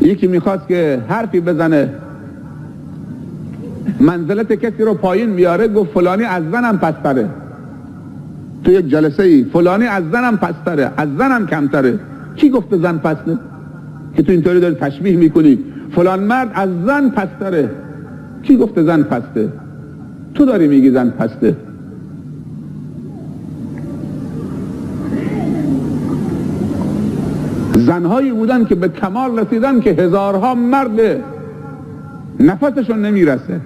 یکی میخواست که حرفی بزنه منزلت کسی رو پایین بیاره، گفت فلانی از زنم پستره. تو یک جلسه ای فلانی از زنم پستره، از زنم کمتره. کی گفته زن پسته؟ که تو اینطوری داری تشبیه میکنی فلان مرد از زن پستره. کی گفته زن پسته؟ تو داری میگی زن پسته. زنهایی بودن که به کمال رسیدن که هزارها مرد نفسشون نمیرسه،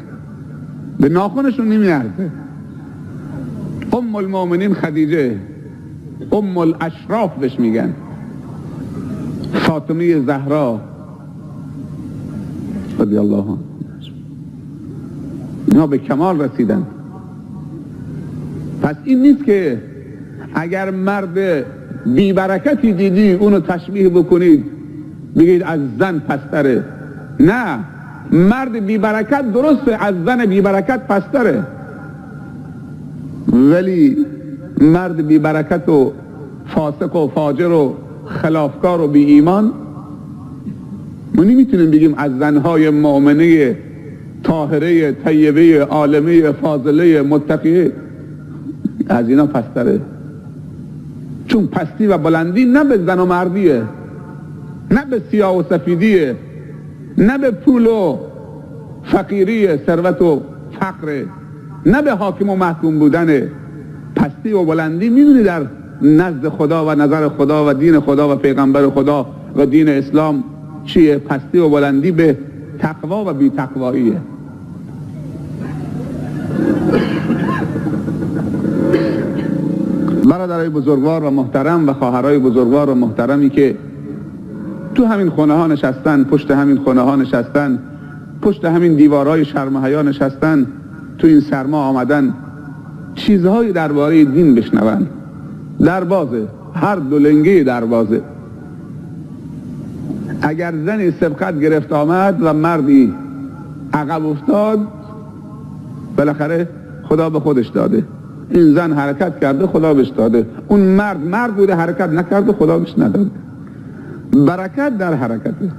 به ناخنشون نمیارزه. ام المؤمنین خدیجه، ام الاشراف بهش میگن، فاطمه زهرا رضی الله عنها، اینا به کمال رسیدن. پس این نیست که اگر مرد بی برکتی دیدی اونو تشبیه بکنید بگید از زن پستره. نه، مرد بی برکت درسته از زن بی برکت پستره، ولی مرد بی برکت و فاسق و فاجر و خلافکار و بی ایمان ما نمیتونیم بگیم از زنهای مؤمنه طاهره طیبه عالمه فاضله متقیه از اینا پستره. چون پستی و بلندی نه به زن و مردیه، نه به سیاه و سفیدیه، نه به پول و فقیری، ثروت و فقر، نه به حاکم و محکوم بودن. پستی و بلندی میدونی در نزد خدا و نظر خدا و دین خدا و پیغمبر خدا و دین اسلام چیه؟ پستی و بلندی به تقوا و بی تقواییه. برادرای بزرگوار و محترم و خواهرای بزرگوار و محترمی که تو همین خونه ها نشستن، پشت همین خونه ها نشستن، پشت همین دیوارهای شرم و حیا نشستن، تو این سرما آمدن چیزهایی درباره دین بشنون. دروازه، هر دو لنگه دروازه. اگر زنی سبقت گرفت آمد و مردی عقب افتاد، بالاخره خدا به خودش داده. این زن حرکت کرده خدا بهش داده، اون مرد بوده حرکت نکرده خدا بهش نداده. برکت در حرکته،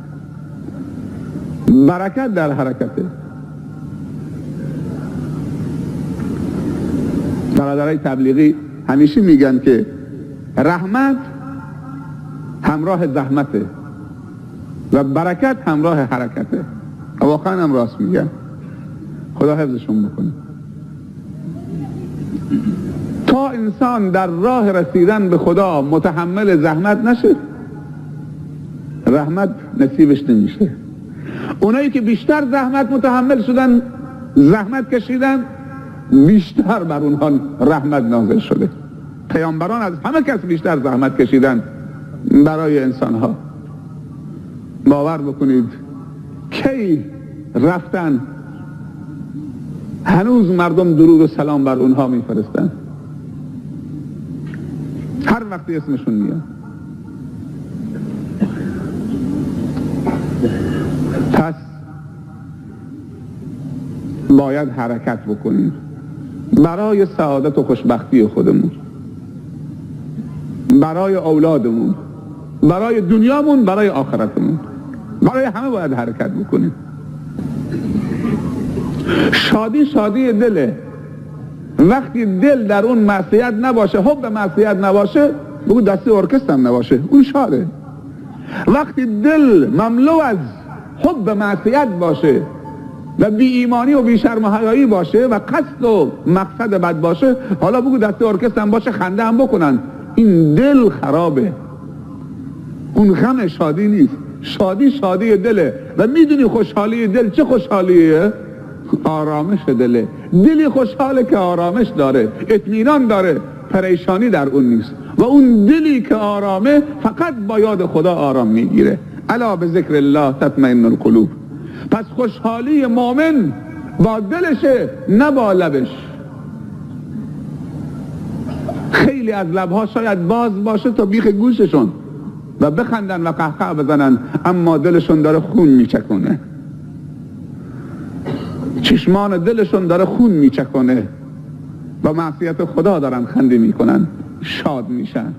برکت در حرکته. برادرای تبلیغی همیشه میگن که رحمت همراه زحمته و برکت همراه حرکته. واقعا هم راست میگن، خدا حفظشون بکنه. تا انسان در راه رسیدن به خدا متحمل زحمت نشه، رحمت نصیبش نمیشه. اونایی که بیشتر زحمت متحمل شدن، زحمت کشیدن، بیشتر بر اونها رحمت نازل شده. پیامبران از همه کس بیشتر زحمت کشیدن برای انسانها. باور بکنید کی رفتن هنوز مردم درود و سلام بر اونها میفرستن، هر وقتی اسمشون میاد. پس باید حرکت بکنیم برای سعادت و خوشبختی خودمون، برای اولادمون، برای دنیامون، برای آخرتمون، برای همه باید حرکت بکنیم. شادی شادی دله. وقتی دل در اون معصیت نباشه، حب معصیت نباشه، بگو دستی ارکستر هم نباشه، اون شاده. وقتی دل مملو از حب معصیت باشه و بی ایمانی و بی شرم و حیایی باشه و قصد و مقصد بد باشه، حالا بگو دستی ارکستر هم باشه، خنده هم بکنن، این دل خرابه. اون غم شادی نیست، شادی شادی دله. و میدونی خوشحالی دل چه خوشحالیه؟ آرامش دله. دلی خوشحاله که آرامش داره، اطمینان داره، پریشانی در اون نیست. و اون دلی که آرامه فقط با یاد خدا آرام میگیره. الا به ذکر الله تطمئن القلوب. پس خوشحالی مؤمن با دلشه، نه با لبش. خیلی از لبها شاید باز باشه تا بیخ گوششون و بخندن و قهقه بزنن، اما دلشون داره خون میچکونه، چشمان دلشون داره خون میچکونه، با معصیت خدا دارن خنده میکنن، شاد میشن.